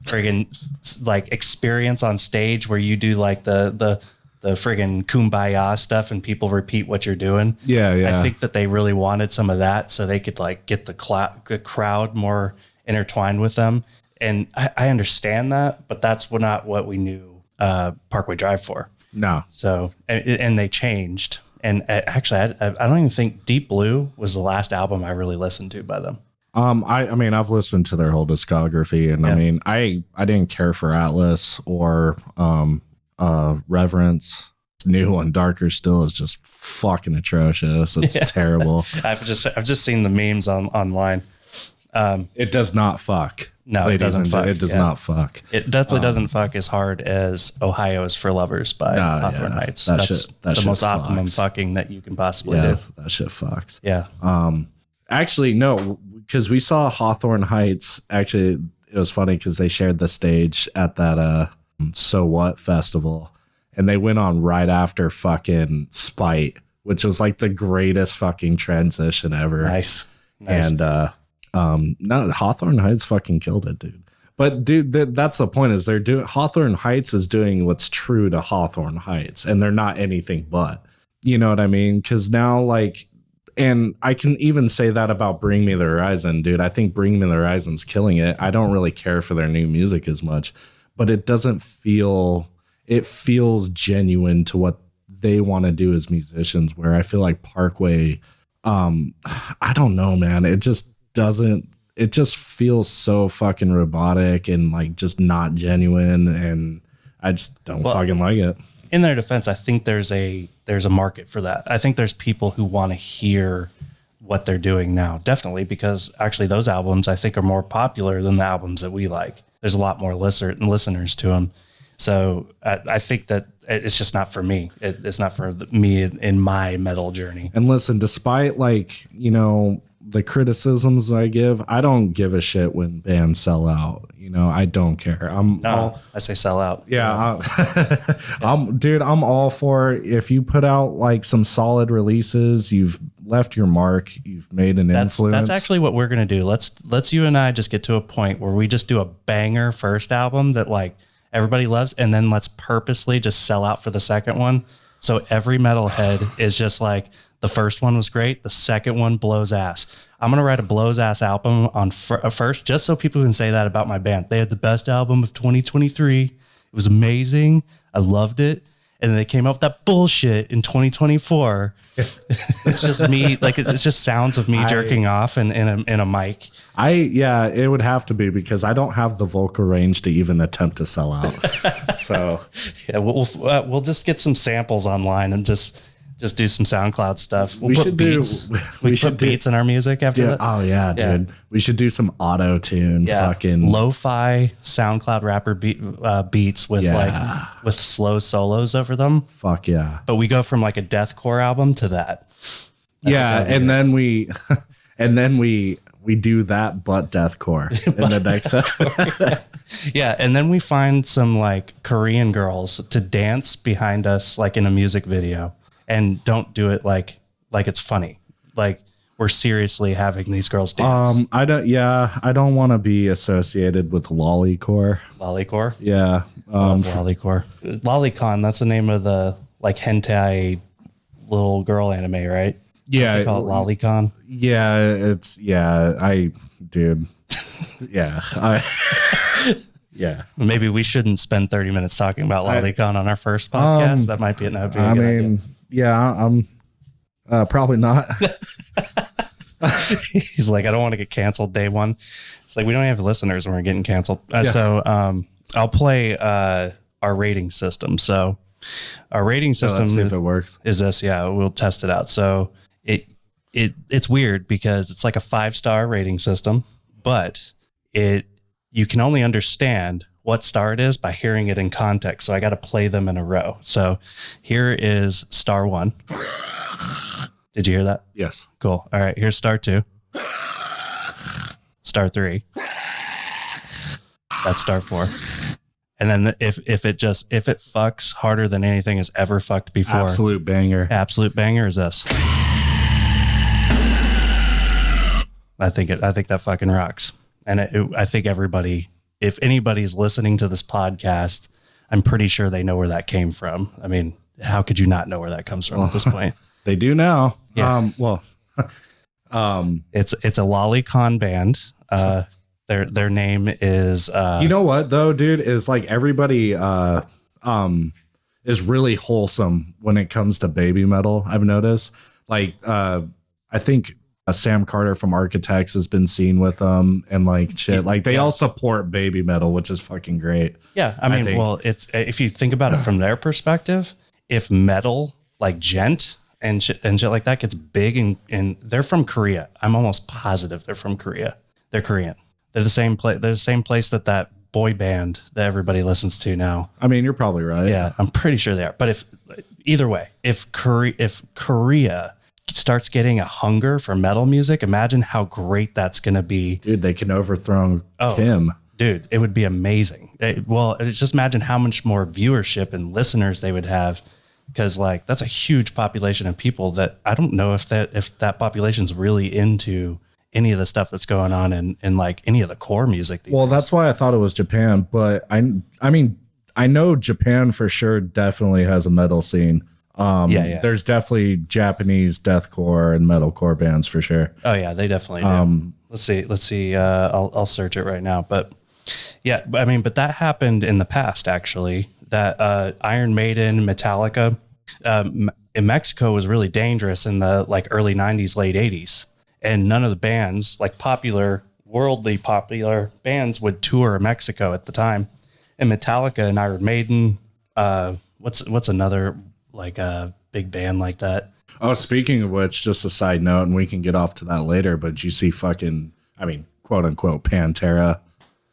friggin' like experience on stage where you do like the friggin' kumbaya stuff and people repeat what you're doing. Yeah. I think that they really wanted some of that so they could like get the crowd more intertwined with them. And I understand that, but that's not what we knew Parkway Drive for. No. So, and they changed. And actually, I don't even think Deep Blue was the last album I really listened to by them. I mean, I've listened to their whole discography, and I mean, I didn't care for Atlas or Reverence. New one, Darker Still, is just fucking atrocious. It's terrible. I've just seen the memes online. It does not fuck. No, it doesn't fuck. It does not fuck. It definitely doesn't fuck as hard as Ohio is for Lovers by Hawthorne Heights. That's the most optimum fucking that you can possibly do. That shit fucks. Yeah. Actually, no, because we saw Hawthorne Heights. Actually, it was funny because they shared the stage at that So What festival, and they went on right after fucking Spite, which was like the greatest fucking transition ever. Nice. And no, Hawthorne Heights fucking killed it, dude. But dude, that's the point, is Hawthorne Heights is doing what's true to Hawthorne Heights, and they're not anything but, you know what I mean? Because now, like, and I can even say that about Bring Me the Horizon, dude. I think Bring Me the Horizon's killing it. I don't really care for their new music as much, but it feels genuine to what they want to do as musicians, where I feel like Parkway, I don't know, man. It just feels so fucking robotic and like just not genuine, and I just don't fucking like it. In their defense, I think there's a market for that. I think there's people who want to hear what they're doing now, definitely, because actually those albums I think are more popular than the albums that we like. There's a lot more listeners to them. So I think that it's just not for me. It's not for me in my metal journey. And listen, despite like, you know, the criticisms I give, I don't give a shit when bands sell out. You know, I don't care. I say sell out. Yeah. I'm all for, if you put out like some solid releases, you've left your mark, you've made an influence. That's actually what we're going to do. Let's you and I just get to a point where we just do a banger first album that like everybody loves, and then let's purposely just sell out for the second one. So every metalhead is just like, the first one was great, the second one blows ass. I'm going to write a blows ass album on first, just so people can say that about my band. They had the best album of 2023. It was amazing. I loved it. And then they came up with that bullshit in 2024. It's just me, like it's just sounds of me jerking off in a mic. It would have to be, because I don't have the vocal range to even attempt to sell out. So yeah, we'll just get some samples online and just do some SoundCloud stuff. We should put beats in our music after that. Oh yeah, dude. We should do some auto tune, fucking lo-fi SoundCloud rapper beats with with slow solos over them. Fuck yeah. But we go from like a deathcore album to that. And then we do that, but deathcore in the next episode. Yeah, and then we find some like Korean girls to dance behind us like in a music video. And don't do it like it's funny. Like we're seriously having these girls dance? I don't want to be associated with lollycore. Lollycore? Yeah. Lollycore. Lollycon, that's the name of the like hentai little girl anime, right? Yeah. They call it Lollycon. Yeah, dude. Yeah. Yeah. Maybe we shouldn't spend 30 minutes talking about Lollycon on our first podcast. That might be a good idea. Yeah, I'm probably not. He's like, I don't want to get canceled day one. It's like, we don't have listeners when we're getting canceled. So I'll play our rating system. So our rating system let's see if it works. is this. Yeah, we'll test it out. So it's weird because it's like a 5-star rating system, but you can only understand what star it is by hearing it in context. So I got to play them in a row. So here is star 1. Did you hear that? Yes. Cool. All right. Here's star 2. Star 3. That's star 4. And then if it fucks harder than anything has ever fucked before. Absolute banger. Absolute banger is this. I think that fucking rocks. And I think everybody, if anybody's listening to this podcast, I'm pretty sure they know where that came from. I mean, how could you not know where that comes from at this point? They do now. Yeah. It's a Lollycon band. Their name is you know what though, dude, is like everybody is really wholesome when it comes to baby metal. I've noticed. Like I think Sam Carter from Architects has been seen with them and like shit. Like they all support baby metal, which is fucking great. Yeah, I mean, well, it's if you think about it from their perspective, if metal like gent and shit like that gets big and they're from Korea. I'm almost positive they're from Korea. They're Korean. They're the same place. They're the same place that boy band that everybody listens to now. I mean, you're probably right. Yeah, I'm pretty sure they are. But either way, if Korea starts getting a hunger for metal music, imagine how great that's going to be. Dude, they can overthrow Kim. Dude, it would be amazing. Just imagine how much more viewership and listeners they would have, because like that's a huge population of people that I don't know if that population's really into any of the stuff that's going on in like any of the core music. Well, that's why I thought it was Japan, but I mean, I know Japan for sure definitely has a metal scene. Yeah. There's definitely Japanese deathcore and metalcore bands for sure. Oh yeah, they definitely do. Let's see. I'll search it right now. But yeah, I mean, but that happened in the past actually. That Iron Maiden, Metallica, in Mexico was really dangerous in the like early '90s, late '80s, and none of the bands, like worldly popular bands, would tour Mexico at the time. And Metallica and Iron Maiden, what's another like a big band like that? Oh, speaking of which, just a side note, and we can get off to that later, but you see quote unquote Pantera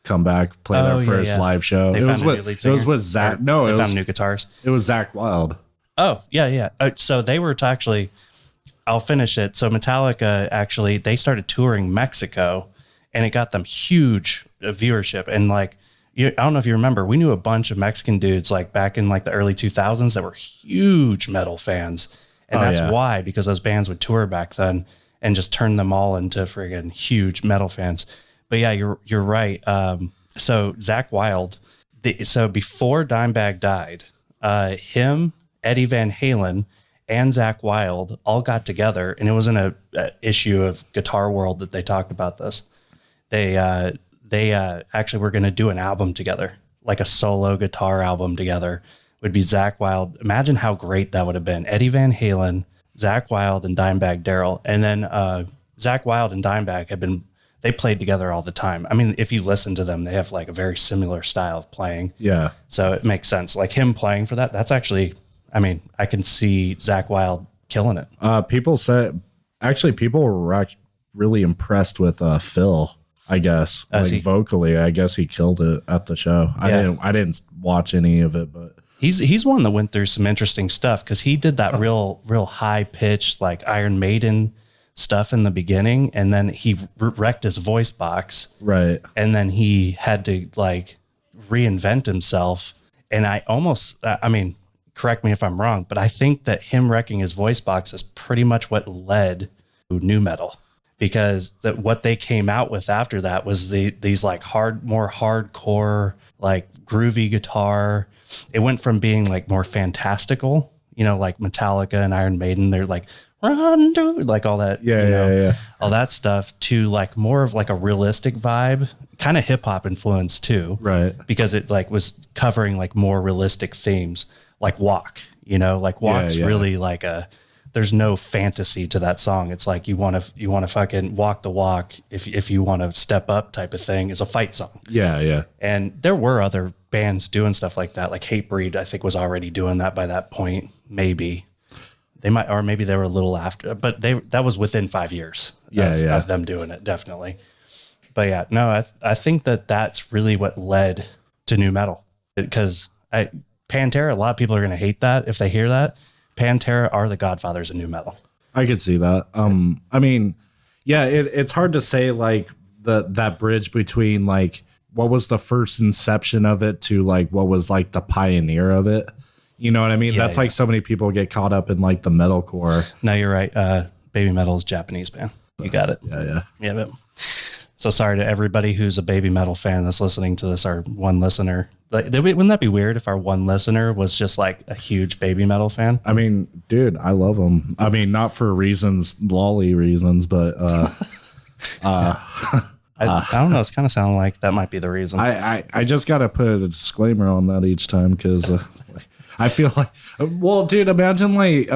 come back, play their first live show. It was with Zach. No, it was found new guitarist. It was Zach Wild. Oh, yeah. So they were I'll finish it. So Metallica, actually, they started touring Mexico, and it got them huge viewership. And like, I don't know if you remember, we knew a bunch of Mexican dudes like back in like the early 2000s that were huge metal fans. And that's why, because those bands would tour back then and just turn them all into friggin' huge metal fans. But yeah, you're right. So Zach Wild, so before Dimebag died, him, Eddie Van Halen, and Zach Wild all got together, and it was in a issue of Guitar World that they talked about this. They actually were going to do an album together, like a solo guitar album together. Would be Zach Wild. Imagine how great that would have been. Eddie Van Halen, Zach Wild, and Dimebag Darrell. And then Zach Wild and Dimebag they played together all the time. I mean, if you listen to them, they have like a very similar style of playing. Yeah. So it makes sense. Like him playing for that's actually, I mean, I can see Zach Wild killing it. People were really impressed with Phil, I guess. Vocally, I guess he killed it at the show. Yeah. I didn't watch any of it, but he's one that went through some interesting stuff, because he did that real high pitched like Iron Maiden stuff in the beginning, and then he wrecked his voice box, right? And then he had to like reinvent himself. And I mean, correct me if I'm wrong, but I think that him wrecking his voice box is pretty much what led nu metal, because what they came out with after that was these like more hardcore, like groovy guitar. It went from being like more fantastical, like Metallica and Iron Maiden. They're like, run, dude, like all that, all that stuff, to like more of like a realistic vibe, kind of hip hop influence too, right? Because it like was covering like more realistic themes, like Walk. Like Walk's really like there's no fantasy to that song. It's like you want to fucking walk the walk. If you want to step up, type of thing. Is a fight song. Yeah. And there were other bands doing stuff like that. Like Hatebreed, I think, was already doing that by that point. Maybe they might, or maybe they were a little after, but that was within 5 years of them doing it, definitely. But yeah, no, I think that's really what led to nu metal, because Pantera, a lot of people are going to hate that if they hear that. Pantera are the godfathers of nu metal. I could see that. I mean, yeah, it's hard to say like that bridge between like what was the first inception of it to like what was like the pioneer of it. You know what I mean? That's like so many people get caught up in like the metalcore. No, you're right. Baby Metal is a Japanese band. You got it. Yeah. But, so sorry to everybody who's a Baby Metal fan that's listening to this. Our one listener. Like, wouldn't that be weird if our one listener was just like a huge Baby Metal fan? I mean, dude, I love them. I mean, not for lolly reasons, but I don't know. It's kind of sounding like that might be the reason. I just got to put a disclaimer on that each time, because I feel like, well, dude, imagine like,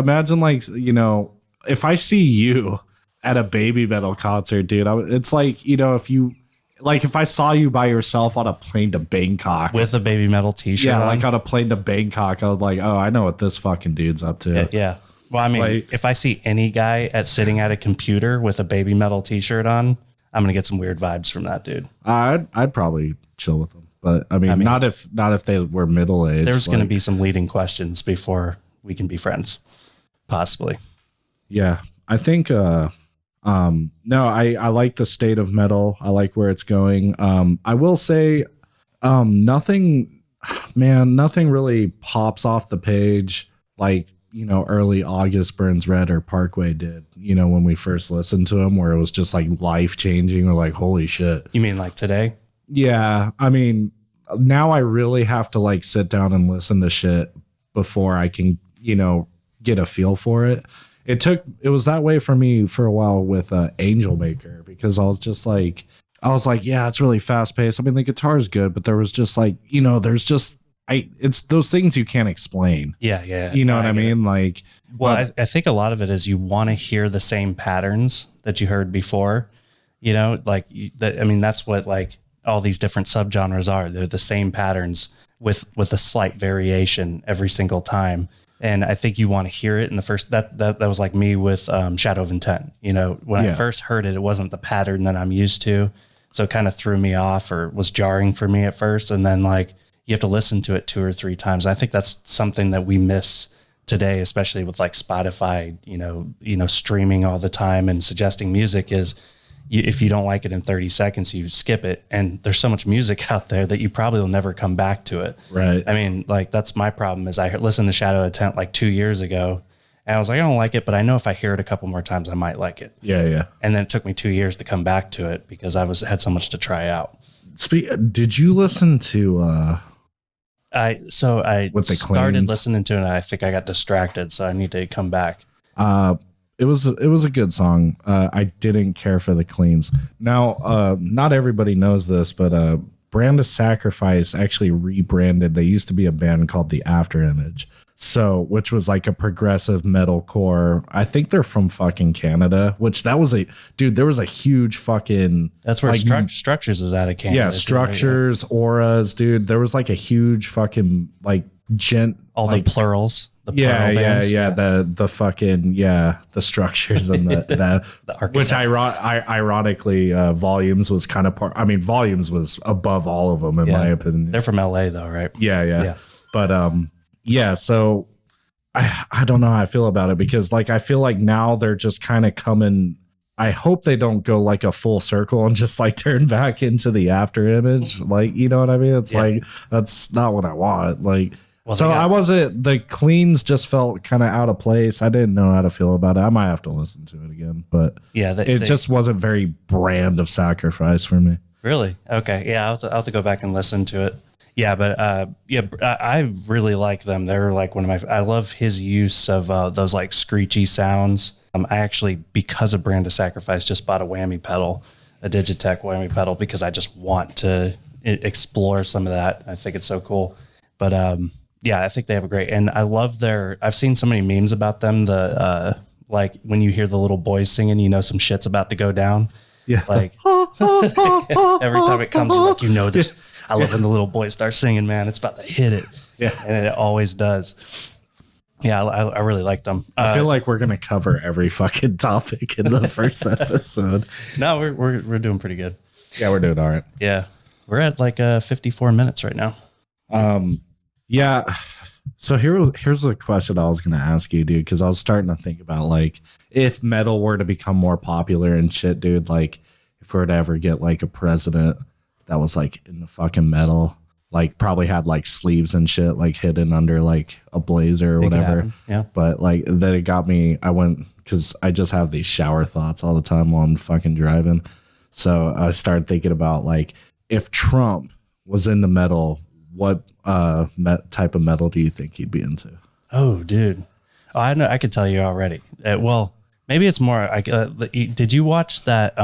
if I see you at a Baby Metal concert, dude, it's like, if I saw you by yourself on a plane to Bangkok with a Baby Metal t-shirt, like on a plane to Bangkok, I was like, oh, I know what this fucking dude's up to. Yeah. Well, I mean, like, if I see any guy sitting at a computer with a Baby Metal t-shirt on, I'm gonna get some weird vibes from that dude. I'd probably chill with them, but I mean not if they were middle aged. There's gonna be some leading questions before we can be friends, possibly. Yeah, I think. No, I like the state of metal. I like where it's going. I will say, nothing really pops off the page like, early August Burns Red or Parkway did, when we first listened to them, where it was just like life changing, or like, holy shit. You mean like today? Yeah. I mean, now I really have to like sit down and listen to shit before I can, get a feel for it. It was that way for me for a while with Angel Maker, because I was like, yeah, it's really fast paced. I mean, the guitar's good, but there was just like, it's those things you can't explain. Yeah. You know what I mean? Like, well, I think a lot of it is you want to hear the same patterns that you heard before, that's what like all these different subgenres are. They're the same patterns with a slight variation every single time. And I think you want to hear it in the first, that was like me with Shadow of Intent. When I first heard it, it wasn't the pattern that I'm used to. So it kind of threw me off, or was jarring for me at first. And then like, you have to listen to it 2 or 3 times. I think that's something that we miss today, especially with like Spotify, streaming all the time and suggesting music, is if you don't like it in 30 seconds, you skip it. And there's so much music out there that you probably will never come back to it. Right. I mean, like, that's my problem, is I listened to Shadow of Intent like 2 years ago, and I was like, I don't like it, but I know if I hear it a couple more times, I might like it. Yeah. And then it took me 2 years to come back to it, because I had so much to try out. Did you listen to I started listening to it, and I think I got distracted, so I need to come back. It was a good song. I didn't care for the cleans. Now, not everybody knows this, but Brand of Sacrifice actually rebranded. They used to be a band called The After Image, which was like a progressive metalcore. I think they're from fucking Canada, there was a huge fucking... That's where like, Structures is out of Canada. Yeah, Structures, Auras, dude. There was like a huge fucking like all like, the plurals. The the fucking the Structures and the which ironically Volumes was kind of part. I mean, Volumes was above all of them in my opinion. They're from LA though, right? Yeah. But so I don't know how I feel about it, because like I feel like now they're just kind of coming. I hope they don't go like a full circle and just like turn back into the After Image. Like, you know what I mean? It's like, that's not what I want. Like, Well, So I wasn't, the cleans just felt kind of out of place. I didn't know how to feel about it. I might have to listen to it again, but yeah, it just wasn't very brand of Sacrifice for me. really okay. Yeah, I'll have to go back and listen to it. Yeah, but I really like them. They're like one of my. I love his use of those like screechy sounds. I actually, because of Brand of Sacrifice, just bought a whammy pedal, a Digitech whammy pedal, because I just want to explore some of that. I think it's so cool. But yeah, I think they have a great, and I love I've seen so many memes about them. The like when you hear the little boys singing, you know some shit's about to go down. Yeah. Like every time it comes, like, you know, this. I love when the little boys start singing, man. It's about to hit it. Yeah. And it always does. Yeah, I really like them. I feel like we're going to cover every fucking topic in the first episode. No, we're doing pretty good. Yeah, we're doing all right. Yeah. We're at like 54 minutes right now. Yeah. So here's a question I was going to ask you, dude, because I was starting to think about, like, if metal were to become more popular and shit, dude, like, if we were to ever get like a president that was like in the fucking metal, like probably had like sleeves and shit like hidden under like a blazer or whatever. Yeah. But like then it got me, I went, because I just have these shower thoughts all the time while I'm fucking driving. So I started thinking about, like, if Trump was into metal, what type of metal do you think he'd be into? Oh, dude. Oh, I know. I could tell you already. Well, maybe it's more. Did you watch that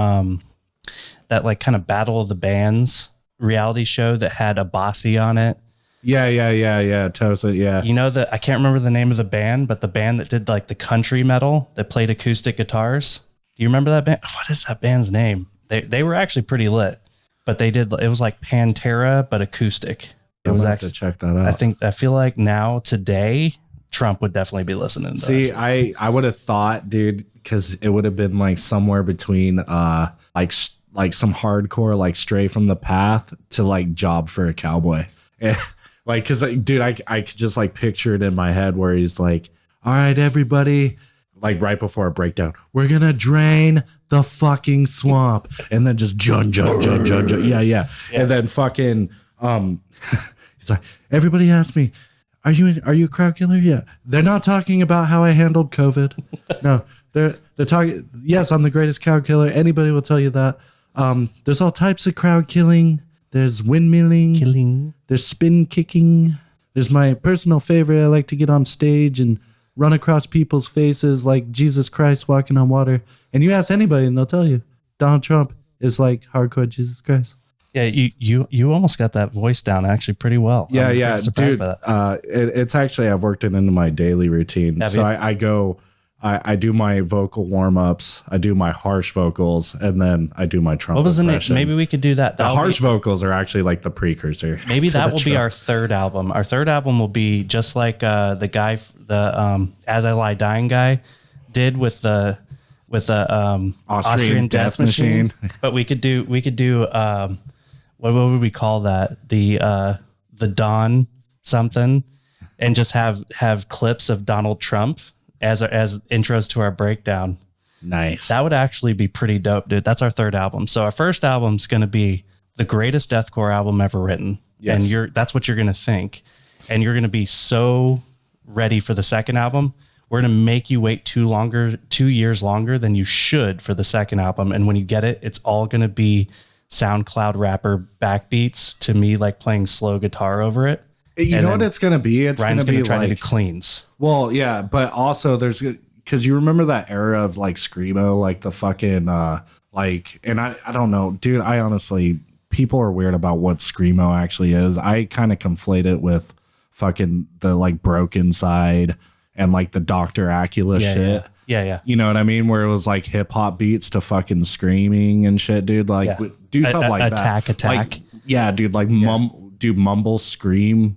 that like kind of Battle of the Bands reality show that had a Bossy on it? Yeah. Totally. Yeah. You know that I can't remember the name of the band, but the band that did like the country metal that played acoustic guitars. Do you remember that band? What is that band's name? They were actually pretty lit, but they did. It was like Pantera, but acoustic. It was actually to check that out. I feel like now today Trump would definitely be listening to See, that. I would have thought, dude, because it would have been like somewhere between like some hardcore, like Stray from the Path to like Job for a Cowboy. And, like, because, dude, I could just like picture it in my head where he's like, all right, everybody, like right before a breakdown, we're going to drain the fucking swamp. And then just jun. Yeah. And then fucking, he's like, everybody asked me, are you a crowd killer? Yeah. They're not talking about how I handled COVID. No, they're talking. Yes, I'm the greatest crowd killer. Anybody will tell you that. There's all types of crowd killing. There's windmilling. There's spin kicking. There's my personal favorite. I like to get on stage and run across people's faces like Jesus Christ walking on water. And you ask anybody and they'll tell you Donald Trump is like hardcore Jesus Christ. Yeah, you almost got that voice down actually pretty well. Yeah, dude. It's actually, I've worked it into my daily routine. So I go, I do my vocal warm ups, I do my harsh vocals, and then I do my trumpet. What was the name? Maybe we could do that. The harsh vocals are actually like the precursor. Maybe that will be our third album. Our third album will be just like the guy, As I Lie Dying guy, did with the Austrian Death Machine. But we could do what would we call that? The Dawn something, and just have clips of Donald Trump as intros to our breakdown. Nice. That would actually be pretty dope, dude. That's our third album. So our first album's going to be the greatest deathcore album ever written. Yes. And that's what you're going to think. And you're going to be so ready for the second album. We're going to make you wait 2 years longer than you should for the second album. And when you get it, it's all going to be SoundCloud rapper backbeats to me, like playing slow guitar over it. You know what it's going to be? It's going to be try like to do cleans. Well, yeah, but also there's, because you remember that era of like screamo, like the fucking like, and I don't know, dude. I honestly, people are weird about what screamo actually is. I kind of conflate it with fucking the like Broken Side and like the Dr. Acula shit. Yeah. You know what I mean? Where it was like hip hop beats to fucking screaming and shit, dude. Like do something like attack. that. Like, yeah, dude. Like mumble screamo,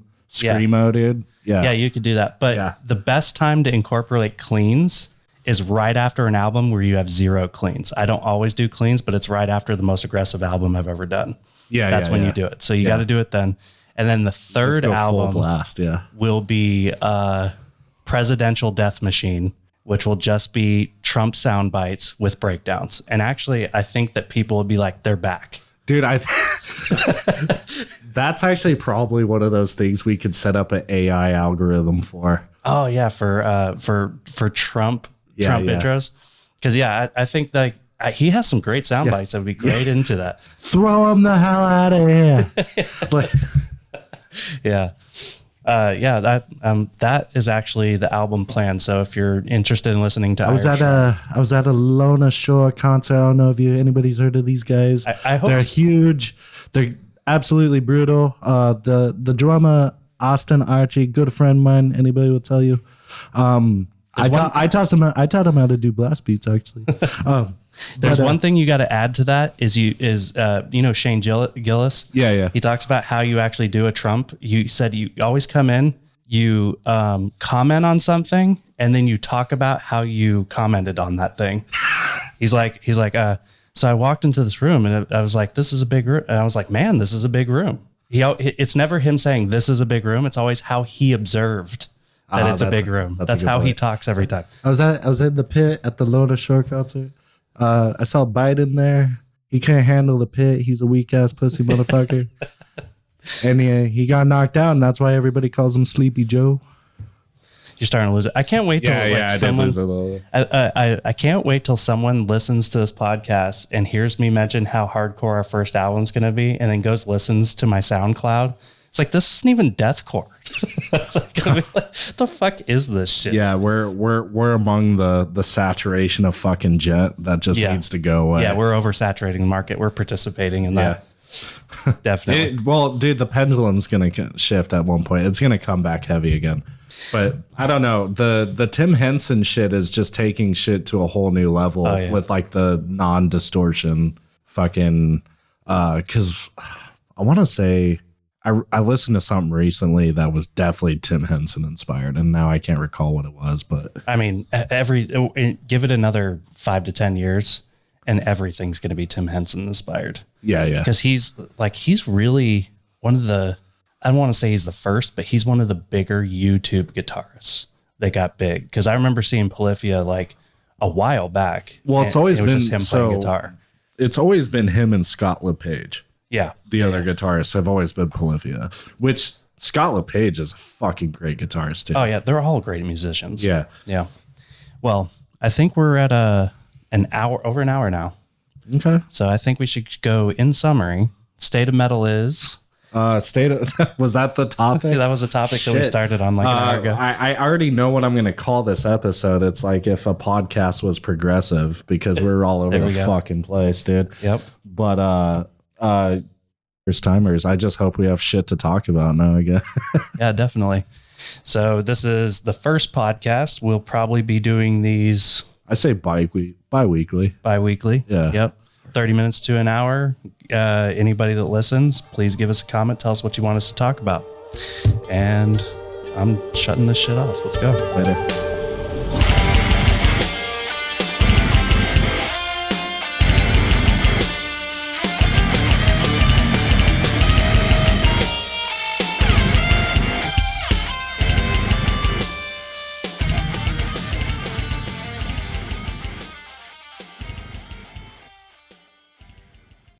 dude. Yeah, you could do that. But the best time to incorporate cleans is right after an album where you have 0 cleans. I don't always do cleans, but it's right after the most aggressive album I've ever done. Yeah, that's when you do it. So you got to do it then. And then the third album full blast, will be Presidential Death Machine, which will just be Trump sound bites with breakdowns. And actually, I think that people will be like, they're back. Dude, that's actually probably one of those things we could set up an AI algorithm for. Oh yeah, for Trump intros. Because I think that he has some great sound bites that would be great into that. Throw him the hell out of here. Like, that is actually the album plan. So if you're interested in listening to, I was at a Lona Shore concert. I don't know if anybody's heard of these guys. I hope they're huge. They're absolutely brutal. The drummer Austin Archie, good friend of mine. Anybody will tell you. I taught him how to do blast beats actually. There's one thing you got to add to that is Shane Gillis. Yeah. He talks about how you actually do a Trump. You said you always come in, you comment on something, and then you talk about how you commented on that thing. He's like, so I walked into this room and I was like, this is a big room. And I was like, man, this is a big room. It's never him saying this is a big room. It's always how he observed that it's a big room. That's how he talks every time. I was in the pit at the Lona Shore concert. I saw Biden there. He can't handle the pit. He's a weak ass pussy motherfucker. And he got knocked out, and that's why everybody calls him Sleepy Joe. You're starting to lose it. I can't wait till someone. I can't wait till someone listens to this podcast and hears me mention how hardcore our first album's going to be, and then goes listens to my SoundCloud. It's like, this isn't even deathcore. What the fuck is this shit? Yeah, we're among the saturation of fucking jet that just needs to go away. Yeah, we're oversaturating the market. We're participating in that. Definitely. Dude, the pendulum's gonna shift at one point. It's gonna come back heavy again. But I don't know. The Tim Henson shit is just taking shit to a whole new level with like the non-distortion fucking because I want to say I listened to something recently that was definitely Tim Henson inspired, and now I can't recall what it was. But I mean, give it another 5 to 10 years, and everything's going to be Tim Henson inspired. Yeah. Because he's really one of the. I don't want to say he's the first, but he's one of the bigger YouTube guitarists that got big. Because I remember seeing Polyphia like a while back. Well, it's always been just him playing guitar. It's always been him and Scott LePage. Yeah. The other guitarists have always been Polyphia, which Scott LePage is a fucking great guitarist too. Oh yeah, they're all great musicians. Yeah. Well, I think we're at over an hour now. Okay. So I think we should go in summary. State of Metal is was that the topic? That was the topic that we started on like an hour ago. I already know what I'm going to call this episode. It's like if a podcast was progressive, because we're all over the fucking place, dude. Yep. But first timers, I just hope we have shit to talk about now again. Yeah, definitely. So this is the first podcast. We'll probably be doing these. I say bi-weekly. Bi-weekly. Yeah. Yep. 30 minutes to an hour. Anybody that listens, please give us a comment. Tell us what you want us to talk about. And I'm shutting this shit off. Let's go. Later.